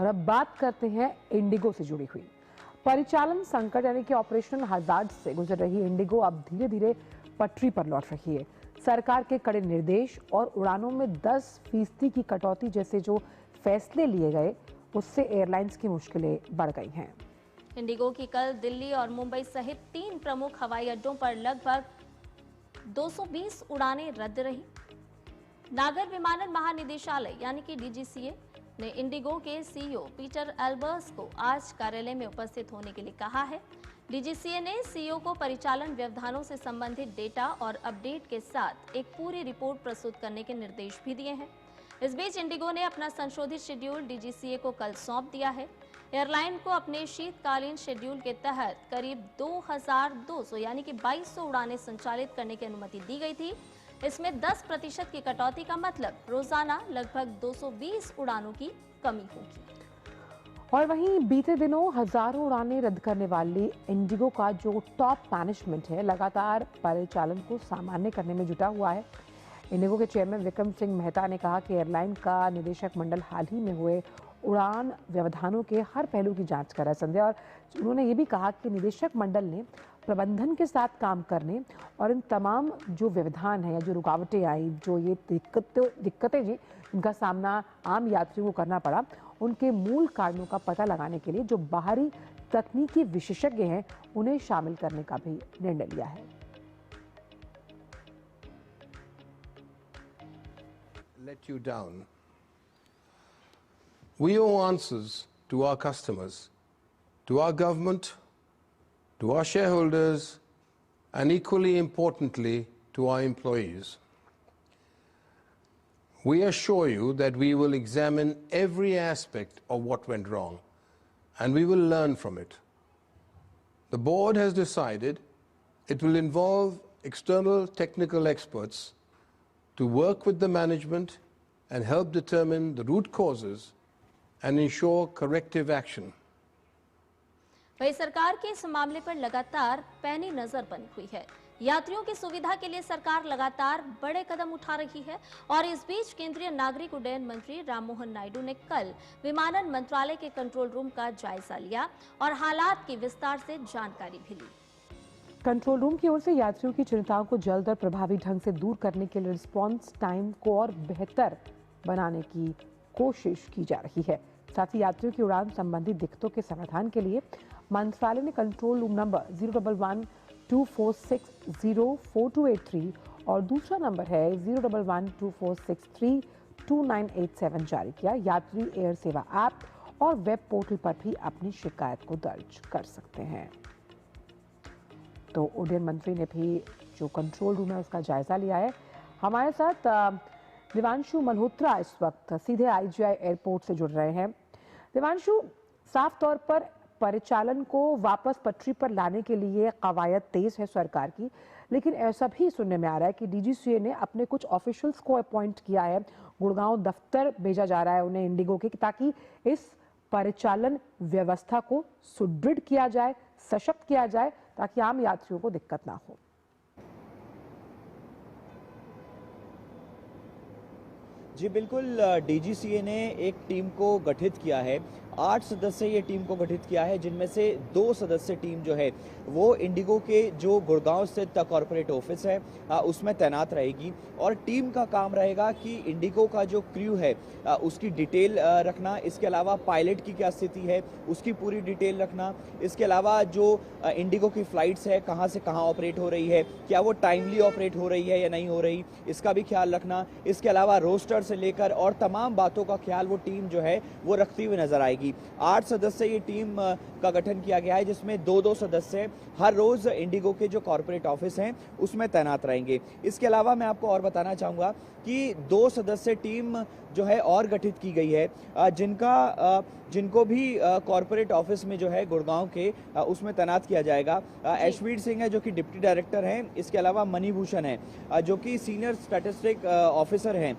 और अब बात करते हैं इंडिगो से जुड़ी हुई। परिचालन संकट यानी कि ऑपरेशनल हजार्ड से गुजर रही इंडिगो अब धीरे धीरे पटरी पर लौट रही है। सरकार के कड़े निर्देश और उड़ानों में 10% की कटौती जैसे जो फैसले लिए गए, उससे एयरलाइंस की मुश्किलें बढ़ गई हैं। इंडिगो की कल दिल्ली और मुंबई सहित 3 प्रमुख हवाई अड्डों पर लगभग 220 उड़ानें रद्द रही। नागर विमानन महानिदेशालय यानी कि डीजीसीए ने इंडिगो के सीईओ पीटर एल्बर्स को आज कार्यालय में उपस्थित होने के लिए कहा है। डीजीसीए ने सीईओ को परिचालन व्यवधानों से संबंधित डेटा और अपडेट के साथ एक पूरी रिपोर्ट प्रस्तुत करने के निर्देश भी दिए हैं। इस बीच इंडिगो ने अपना संशोधित शेड्यूल डीजीसीए को कल सौंप दिया है। एयरलाइन को अपने शीतकालीन शेड्यूल के तहत करीब 2200 यानी कि 2200 उड़ानें संचालित करने की अनुमति दी गई थी। इसमें 10% की कटौती का मतलब रोजाना लगभग 220 उड़ानों की कमी होगी। और वहीं बीते दिनों हजारों उड़ानें रद्द करने वाली इंडिगो का जो टॉप मैनेजमेंट है, लगातार परिचालन को सामान्य करने में जुटा हुआ है। इंडिगो के चेयरमैन विक्रम सिंह मेहता ने कहा कि एयरलाइन का निदेशक मंडल हाल ही में हुए उड़ान व्यवधानों के हर पहलू की जांच कर रहा है संध्या। और उन्होंने ये भी कहा कि निदेशक मंडल ने प्रबंधन के साथ काम करने और इन तमाम जो व्यवधान है या जो रुकावटें आई, जो ये दिक्कतें जी इनका सामना आम यात्रियों को करना पड़ा, उनके मूल कारणों का पता लगाने के लिए जो बाहरी तकनीकी विशेषज्ञ हैं उन्हें शामिल करने का भी निर्णय लिया है। Let you down. We owe answers to our customers, to our government, to our shareholders, and equally importantly, to our employees. We assure you that we will examine every aspect of what went wrong, and we will learn from it. The board has decided it will involve external technical experts to work with the management and help determine the root causes and ensure corrective action. वही सरकार के इस मामले पर लगातार पैनी नजर बनी हुई है। यात्रियों की सुविधा के लिए सरकार लगातार बड़े कदम उठा रही है और इस बीच केंद्रीय नागरिक उड्डयन मंत्री राममोहन नायडू ने कल विमानन मंत्रालय के कंट्रोल रूम का जायजा लिया और हालात की विस्तार से जानकारी भी ली। कंट्रोल रूम की ओर से यात्रियों की चिंताओं को जल्द और प्रभावी ढंग से दूर करने के लिए रिस्पांस टाइम को और बेहतर बनाने की कोशिश की जा रही है। साथ ही यात्रियों की उड़ान संबंधी दिक्कतों के समाधान के लिए मंत्रालय ने कंट्रोल रूम नंबर 011-2460-4283 और दूसरा नंबर है 011-2463-2987 जारी किया। यात्री एयर सेवा ऐप और वेब पोर्टल पर भी अपनी शिकायत को दर्ज कर सकते हैं। तो उड्डयन मंत्री ने भी जो कंट्रोल रूम है उसका जायजा लिया है। हमारे साथ देवांशु मल्होत्रा इस वक्त सीधे आईजीआई एयरपोर्ट से जुड़ रहे हैं। देवांशु, साफ तौर पर परिचालन को वापस पटरी पर लाने के लिए कवायद तेज है सरकार की, लेकिन ऐसा भी सुनने में आ रहा है कि डीजीसीए ने अपने कुछ ऑफिशियल्स को अपॉइंट किया है, गुड़गांव दफ्तर भेजा जा रहा है उन्हें इंडिगो के, ताकि इस परिचालन व्यवस्था को सुदृढ़ किया जाए, सशक्त किया जाए, ताकि आम यात्रियों को दिक्कत ना हो। जी बिल्कुल, डीजीसीए ने एक टीम को गठित किया है। 8 सदस्य ये टीम को गठित किया है, जिनमें से 2 सदस्य टीम जो है वो इंडिगो के जो गुड़गांव स्थित कॉर्पोरेट ऑफिस है उसमें तैनात रहेगी और टीम का काम रहेगा कि इंडिगो का जो क्रू है उसकी डिटेल रखना, इसके अलावा पायलट की क्या स्थिति है उसकी पूरी डिटेल रखना, इसके अलावा जो इंडिगो की फ्लाइट्स है कहाँ से कहाँ ऑपरेट हो रही है, क्या वो टाइमली ऑपरेट हो रही है या नहीं हो रही, इसका भी ख्याल रखना। इसके अलावा रोस्टर से लेकर और तमाम बातों का ख्याल वो टीम जो है वो रखती हुई नजर आएगी। 8 सदस्य ये टीम का गठन किया गया है, जिसमें 2-2 सदस्य हर रोज इंडिगो के जो कॉर्पोरेट ऑफिस हैं उसमें तैनात रहेंगे। इसके अलावा मैं आपको और बताना चाहूंगा कि 2 सदस्य टीम जो है और गठित की गई है, जिनको भी कॉर्पोरेट ऑफिस में जो है गुड़गांव के उसमें तैनात किया जाएगा। ऐशवीर सिंह है जो कि डिप्टी डायरेक्टर हैं, इसके अलावा मणिभूषण है जो कि सीनियर स्टैटिस्टिक ऑफिसर हैं,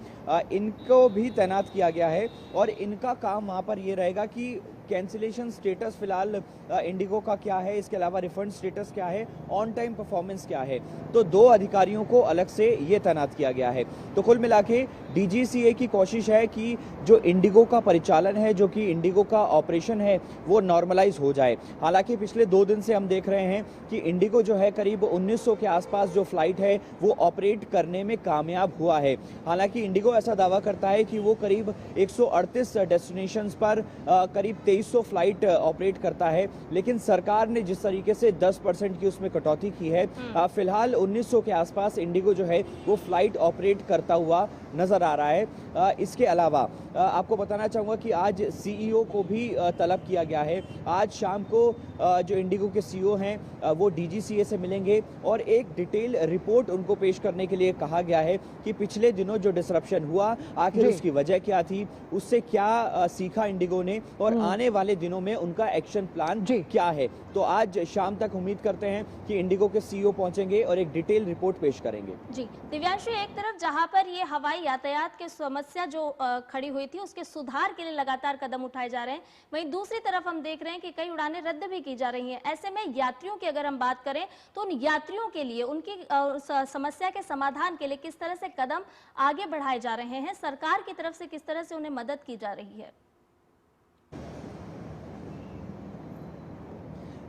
इनको भी तैनात किया गया है और इनका काम वहाँ पर ये रहेगा कि कैंसिलेशन स्टेटस फिलहाल इंडिगो का क्या है, इसके अलावा रिफंड स्टेटस क्या है, ऑन टाइम परफॉर्मेंस क्या है, तो 2 अधिकारियों को अलग से ये तैनात किया गया है। तो कुल मिला के DGCA की कोशिश है कि जो इंडिगो का परिचालन है, जो कि इंडिगो का ऑपरेशन है, वो नॉर्मलाइज हो जाए। हालांकि पिछले 2 दिन से हम देख रहे हैं कि इंडिगो जो है करीब 1900 के आसपास जो फ्लाइट है वो ऑपरेट करने में कामयाब हुआ है। हालांकि इंडिगो ऐसा दावा करता है कि वो करीब 138 डेस्टिनेशंस पर करीब 2300 फ्लाइट ऑपरेट करता है, लेकिन सरकार ने जिस तरीके से 10% की उसमें कटौती की है, फिलहाल 1900 के आसपास इंडिगो जो है वो फ्लाइट ऑपरेट करता हुआ नजर आ रहा है। इसके अलावा आपको बताना चाहूँगा कि आज CEO को भी तलब किया गया है। आज शाम को जो इंडिगो के CEO हैं वो DGCA से मिलेंगे और एक डिटेल रिपोर्ट उनको पेश करने के लिए कहा गया है कि पिछले दिनों जो डिसरप्शन हुआ आखिर उसकी वजह क्या थी, उससे क्या सीखा इंडिगो ने और आने वाले दिनों में उनका एक्शन प्लान क्या है। तो आज शाम तक उम्मीद करते हैं कि इंडिगो के CEO पहुंचेंगे और एक डिटेल रिपोर्ट पेश करेंगे। जी दिव्यांशु, एक तरफ जहां पर ये हवाई यातायात की समस्या जो खड़ी हुई थी उसके सुधार के लिए लगातार कदम उठाए जा रहे हैं, वहीं दूसरी तरफ हम देख रहे हैं कि कई उड़ानें रद्द भी की जा रही हैं। ऐसे में यात्रियों की अगर हम बात करें तो उन यात्रियों के लिए उनकी समस्या के समाधान के लिए किस तरह से कदम आगे बढ़ाए जा रहे हैं, सरकार की तरफ से किस तरह से उन्हें मदद की जा रही है?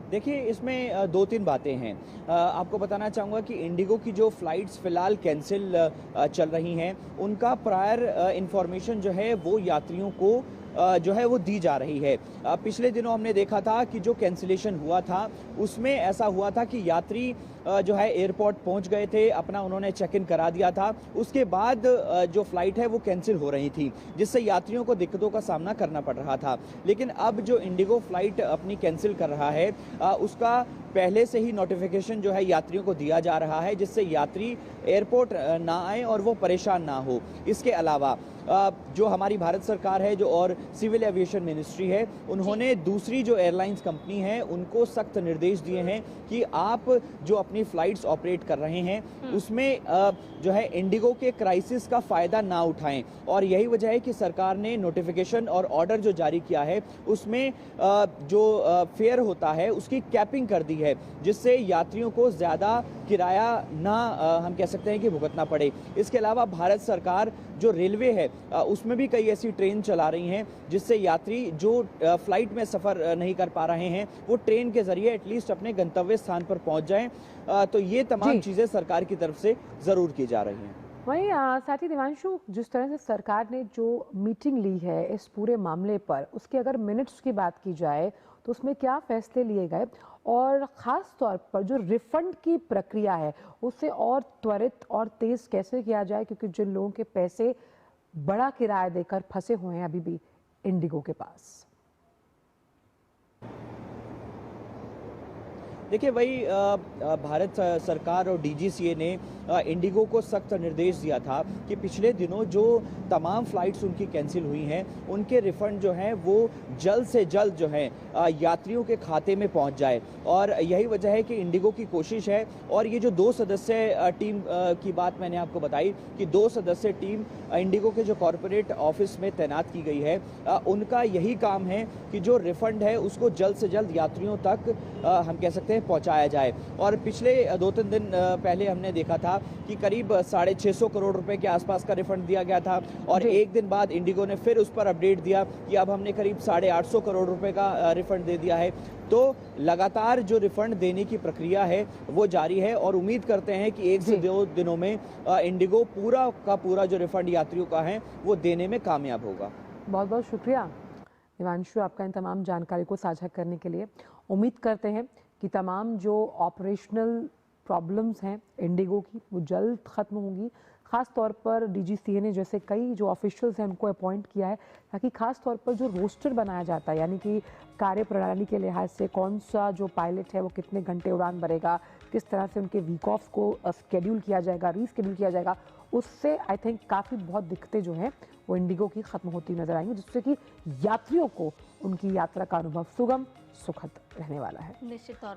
देखिए, इसमें 2-3 बातें हैं। आपको बताना चाहूँगा कि इंडिगो की जो फ्लाइट्स फ़िलहाल कैंसिल चल रही हैं, उनका प्रायर इन्फॉर्मेशन जो है वो यात्रियों को जो है वो दी जा रही है। पिछले दिनों हमने देखा था कि जो कैंसिलेशन हुआ था उसमें ऐसा हुआ था कि यात्री जो है एयरपोर्ट पहुंच गए थे, अपना उन्होंने चेक इन करा दिया था, उसके बाद जो फ्लाइट है वो कैंसिल हो रही थी, जिससे यात्रियों को दिक्कतों का सामना करना पड़ रहा था। लेकिन अब जो इंडिगो फ्लाइट अपनी कैंसिल कर रहा है उसका पहले से ही नोटिफिकेशन जो है यात्रियों को दिया जा रहा है, जिससे यात्री एयरपोर्ट ना आए और वो परेशान ना हो। इसके अलावा जो हमारी भारत सरकार है जो और सिविल एविएशन मिनिस्ट्री है, उन्होंने दूसरी जो एयरलाइंस कंपनी है उनको सख्त निर्देश दिए हैं कि आप जो अपनी फ्लाइट्स ऑपरेट कर रहे हैं उसमें जो है इंडिगो के क्राइसिस का फायदा ना उठाएं। और यही वजह है कि सरकार ने नोटिफिकेशन और ऑर्डर जो जारी किया है उसमें जो फेयर होता है उसकी कैपिंग कर दी है, जिससे यात्रियों को ज्यादा किराया ना हम कह सकते हैं कि भुगतना पड़े। इसके अलावा भारत सरकार जो रेलवे है उसमें भी कई ऐसी ट्रेन चला रही हैं जिससे यात्री जो फ्लाइट में सफर नहीं कर पा रहे हैं वो ट्रेन के जरिए एटलीस्ट अपने गंतव्य स्थान पर पहुंच जाएं। तो ये तमाम चीजें सरकार की तरफ से जरूर की जा रही हैं। वहीं साथी दिवांशु, जिस तरह से सरकार ने जो मीटिंग ली है इस पूरे मामले पर, उसके अगर मिनट्स की बात की जाए तो उसमें क्या फैसले लिए गए और ख़ास तौर पर जो रिफंड की प्रक्रिया है उसे और त्वरित और तेज़ कैसे किया जाए, क्योंकि जिन लोगों के पैसे बड़ा किराया देकर फंसे हुए हैं अभी भी इंडिगो के पास। देखिए, वही भारत सरकार और DGCA ने इंडिगो को सख्त निर्देश दिया था कि पिछले दिनों जो तमाम फ्लाइट्स उनकी कैंसिल हुई हैं उनके रिफंड जो हैं वो जल्द से जल्द जो है यात्रियों के खाते में पहुंच जाए। और यही वजह है कि इंडिगो की कोशिश है। और ये जो 2 सदस्य टीम की बात मैंने आपको बताई कि 2 सदस्य टीम इंडिगो के जो कॉरपोरेट ऑफिस में तैनात की गई है, उनका यही काम है कि जो रिफंड है उसको जल्द से जल्द यात्रियों तक हम कह सकते हैं पहुंचाया जाए। और पिछले 2-3 दिन पहले हमने देखा था कि करीब 650 करोड़ रुपए के आसपास का रिफंड दिया गया था और एक दिन बाद इंडिगो ने फिर उस पर अपडेट दिया कि अब हमने करीब 850 करोड़ रुपए का रिफंड दे दिया है। तो लगातार जो रिफंड देने की प्रक्रिया है वो जारी है और उम्मीद करते हैं कि 1 से 2 दिनों में इंडिगो पूरा का पूरा जो रिफंड यात्रियों का है वो देने में कामयाब होगा। बहुत बहुत शुक्रिया दिवांशु आपका इन तमाम जानकारी को साझा करने के लिए। उम्मीद करते हैं कि तमाम जो ऑपरेशनल प्रॉब्लम्स हैं इंडिगो की वो जल्द ख़त्म होंगी। ख़ास तौर पर DGCA ने जैसे कई जो ऑफिशियल्स हैं उनको अपॉइंट किया है ताकि ख़ास तौर पर जो रोस्टर बनाया जाता है, यानी कि कार्य प्रणाली के लिहाज से कौन सा जो पायलट है वो कितने घंटे उड़ान भरेगा, किस तरह से उनके वीक ऑफ को स्केड्यूल किया जाएगा, रीस्केड्यूल किया जाएगा, उससे आई थिंक काफ़ी बहुत दिक्कतें जो हैं वो इंडिगो की ख़त्म होती नजर आएंगी, जिससे कि यात्रियों को उनकी यात्रा का अनुभव सुगम सुखद रहने वाला है। निश्चित तौर